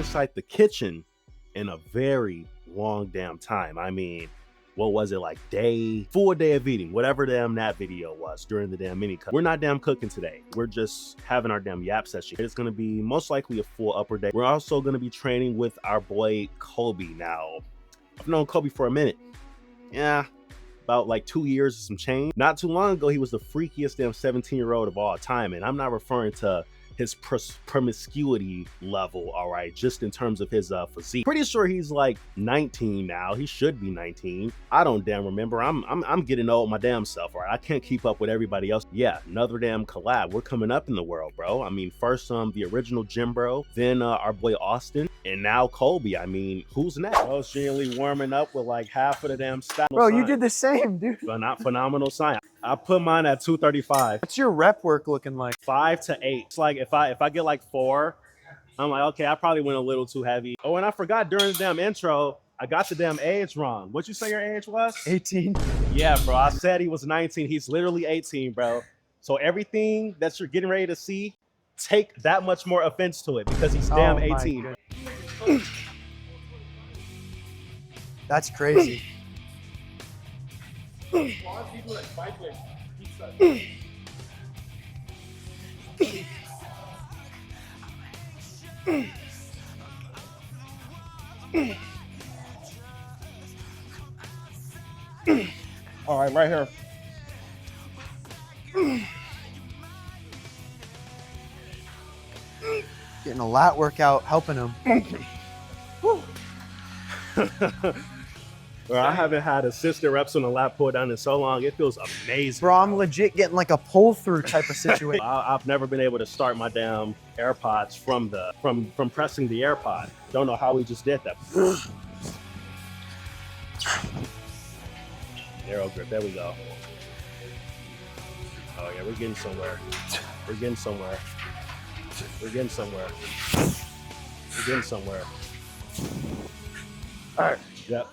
inside the kitchen in a very long damn time. I mean, what was it, like full day of eating, whatever damn that video was during the damn mini cut. We're not damn cooking today. We're just having our damn yap session. It's gonna be most likely a full upper day. We're also gonna be training with our boy Kobe. Now, I've known Kobe for a minute. Yeah, about like 2 years and some change. Not too long ago, he was the freakiest damn 17-year-old of all time. And I'm not referring to his promiscuity level, all right, just in terms of his physique. Pretty sure he's like 19 now. He should be 19. I don't damn remember. I'm getting old my damn self, all right? I can't keep up with everybody else. Yeah, another damn collab. We're coming up in the world, bro. I mean, first the original Jim Bro, then our boy Austin, and now Kobe. I mean, who's next? I was generally warming up with like half of the damn style. Bro, you did the same, dude. But not phenomenal science. I put mine at 235. What's your rep work looking like? 5 to 8. It's like if I get like 4, I'm like, okay, I probably went a little too heavy. Oh, and I forgot during the damn intro, I got the damn age wrong. What'd you say your age was? 18. Yeah, bro. I said he was 19. He's literally 18, bro. So everything that you're getting ready to see, take that much more offense to it because he's damn 18. That's crazy. All right, right here. Getting a lat workout, helping him. Bro, I haven't had assistant reps on a lat pull down in so long. It feels amazing. Bro, I'm legit getting like a pull through type of situation. I've never been able to start my damn AirPods from pressing the AirPod. Don't know how we just did that. Narrow grip. There we go. Oh yeah, we're getting somewhere. We're getting somewhere. We're getting somewhere. We're getting somewhere. All right. Yep.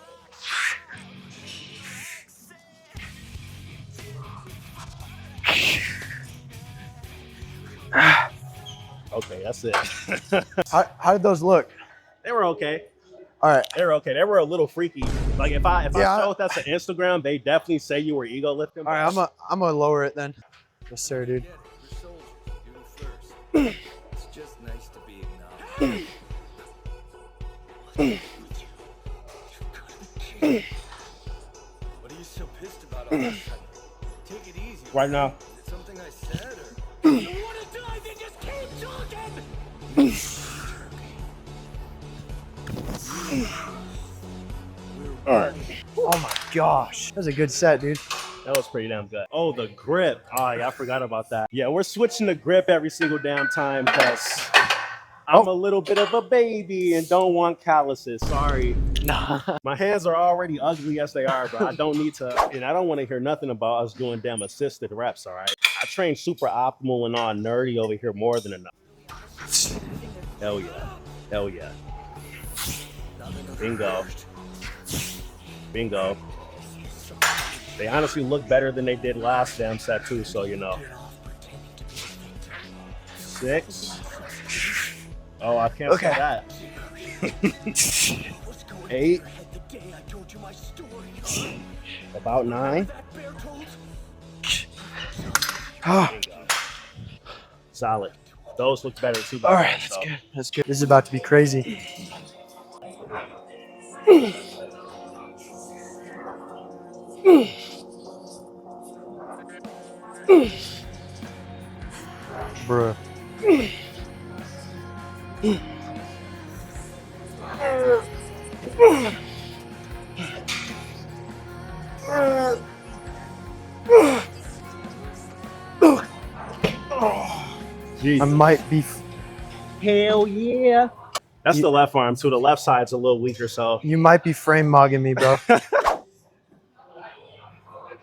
Okay, that's it. How did those look? They were okay. All right. They were okay. They were a little freaky. Like if I showed that to Instagram, they definitely say you were ego lifting. All right, I'm gonna lower it then. Yes, sir, dude. It's just nice to be acknowledged. What are you so pissed about all this? Take it easy. Right now. Is it something I said or? You wanna die, then just keep talking! All right. Oh my gosh. That was a good set, dude. That was pretty damn good. Oh, the grip. Oh, yeah, I forgot about that. Yeah, we're switching the grip every single damn time because I'm a little bit of a baby and don't want calluses. Sorry. Nah. My hands are already ugly as they are, but I don't need to, and I don't want to hear nothing about us doing damn assisted reps, all right? I train super optimal and all nerdy over here more than enough. Hell yeah. Hell yeah. Bingo. Bingo. They honestly look better than they did last damn set too, so you know. 6. Oh, I can't say that. 8. About 9. Solid. Those look better too. All right, that's good. That's good. This is about to be crazy. Bruh. Jesus. I might be. Hell yeah. That's the left arm too. The left side's a little weaker, so. You might be frame mugging me, bro.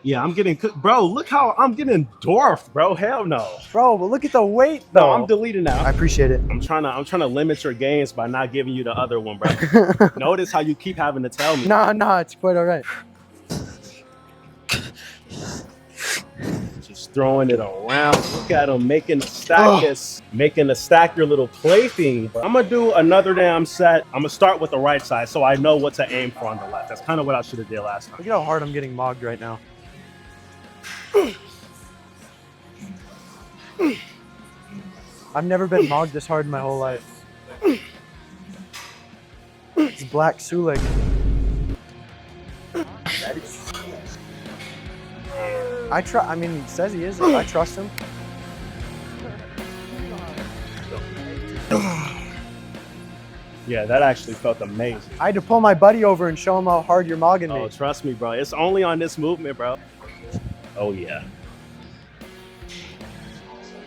Yeah, I'm getting cooked. Bro, look how I'm getting dwarfed, bro. Hell no. Bro, but look at the weight, though. No, I'm deleting that. I appreciate it. I'm trying to limit your gains by not giving you the other one, bro. Notice how you keep having to tell me. Nah, it's quite all right. Just throwing it around. Look at him making the stack this, making the stack your little plaything. I'm gonna do another damn set. I'm gonna start with the right side so I know what to aim for on the left. That's kind of what I should have did last time. Look at how hard I'm getting mogged right now. I've never been mogged this hard in my whole life. It's Black Sulik. I mean, he says he is. I trust him. Yeah, that actually felt amazing. I had to pull my buddy over and show him how hard you're mogging Oh, me. trust me, bro. It's only on this movement, bro. Oh, yeah.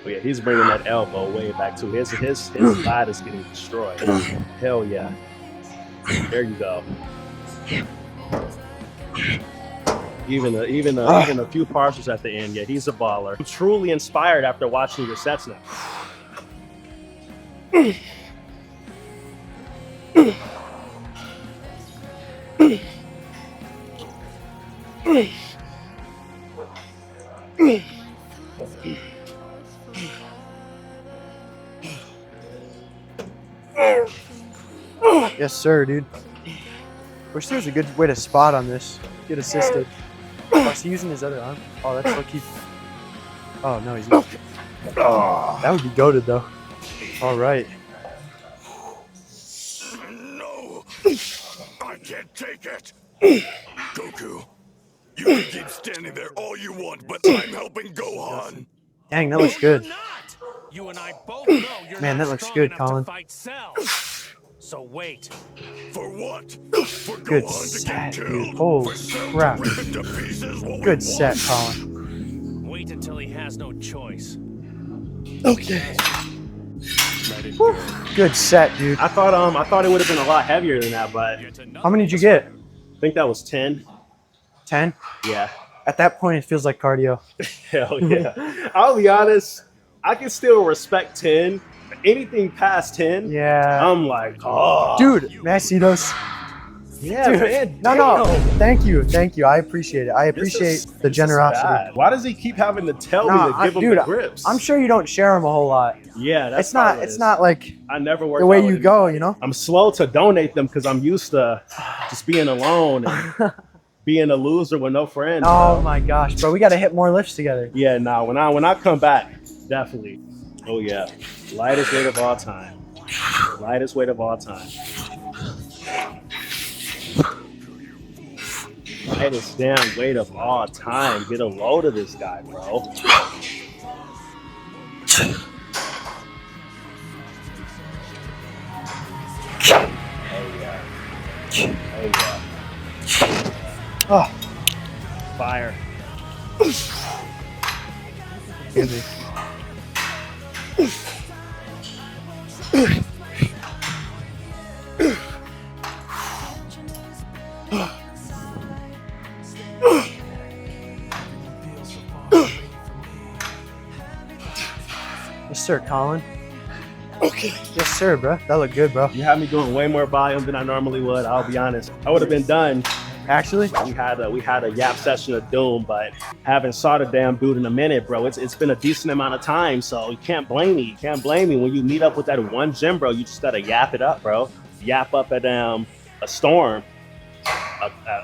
Oh, yeah, he's bringing that elbow way back too. His side is getting destroyed. Hell yeah. There you go. Even a few partials at the end. Yeah, he's a baller. I'm truly inspired after watching your sets now. Yes, sir, dude. Wish there was a good way to spot on this. Get assisted. Oh, is he using his other arm? Oh, that's like he. Oh no, he's not. Oh, that would be goated though. All right. No, I can't take it. Goku, you can keep standing there all you want, but I'm helping Gohan. Dang, that looks good. You're not. You and I both know you're Man, not that looks strong good, enough to Colin. fight Cell. So wait. For what? For Good Gohan to set, get dude. killed? Holy For Cell crap. to rip into pieces what we Good set, want? Colin. Wait until he has no choice. Okay. Let it go. Good set, dude. I thought it would have been a lot heavier than that, but I Yet another How many did you get? think that was 10. 10? Yeah. At that point, it feels like cardio. Hell yeah. I'll be honest, I can still respect 10. Anything past 10, Yeah. I'm like, oh. Dude, may I see those? yeah, Dude, man. no. damn. Thank you. I appreciate it. I This appreciate is- the this is generosity. bad. Why does he keep having to tell Nah, me to give him dude, the grips? I'm sure you don't share them a whole lot. Yeah, that's It's not. probably what it It's is. not like I never work the way out you with go. You know. I'm slow to donate them because I'm used to just being alone and being a loser with no friends. Oh bro. my gosh, bro, we got to hit more lifts together. Yeah, nah. When I come back, definitely. Oh yeah, lightest weight of all time. Lightest weight of all time. Lightest damn weight of all time. Get a load of this guy, bro. Oh yeah. Oh yeah. Oh, Fire. excuse me. Yes, sir, Colin. Okay. Yes, sir, bro. That looked good, bro. You had me doing way more volume than I normally would. I'll be honest. I would have been done. Actually, We had a yap session of doom, but haven't saw the damn dude in a minute, bro. It's been a decent amount of time, so you can't blame me. You can't blame me when you meet up with that one gym, bro. You just gotta yap it up, bro. Yap up at a storm,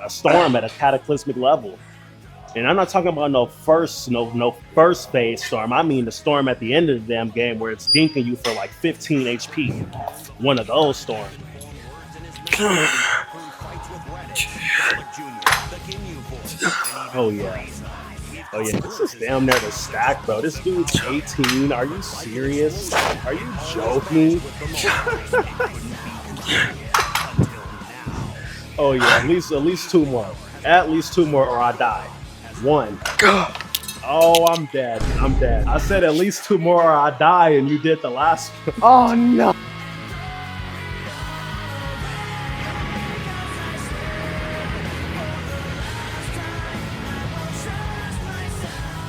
a storm at a cataclysmic level. And I'm not talking about no first phase storm. I mean the storm at the end of the damn game where it's dinking you for like 15 HP. One of those storms. Oh yeah. Oh yeah, this is damn near the stack, bro. This dude's 18. Are you serious? Are you joking? Oh yeah, at least two more. At least two more or I die. One. Oh, I'm dead. I'm dead. I said at least two more or I die, and you did the last one. oh no.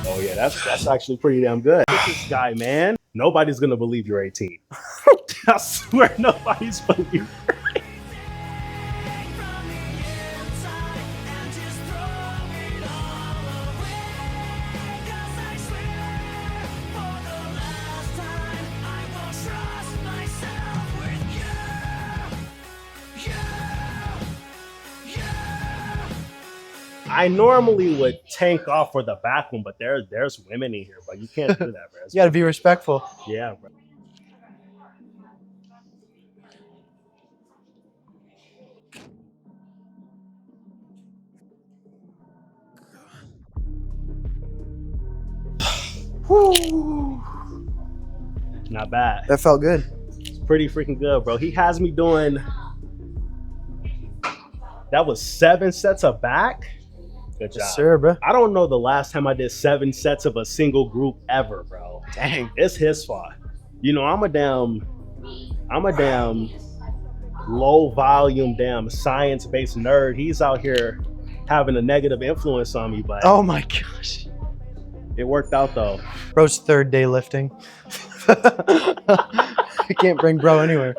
Oh yeah, that's actually pretty damn good. Look at this guy, man. Nobody's gonna believe you're 18. I swear nobody's believing. I normally would tank off for the back one, but there's women in here, but you can't do that, bro. You gotta be respectful. Yeah, bro. Whew. Not bad. That felt good. It's pretty freaking good, bro. He has me doing. That was 7 sets of back. Good job. Yes, sir, bro. I don't know the last time I did 7 sets of a single group ever, bro. Dang. It's his fault. You know, I'm a damn low volume, damn science-based nerd. He's out here having a negative influence on me, but Oh my gosh. it worked out though. Bro's third day lifting. I can't bring bro anywhere.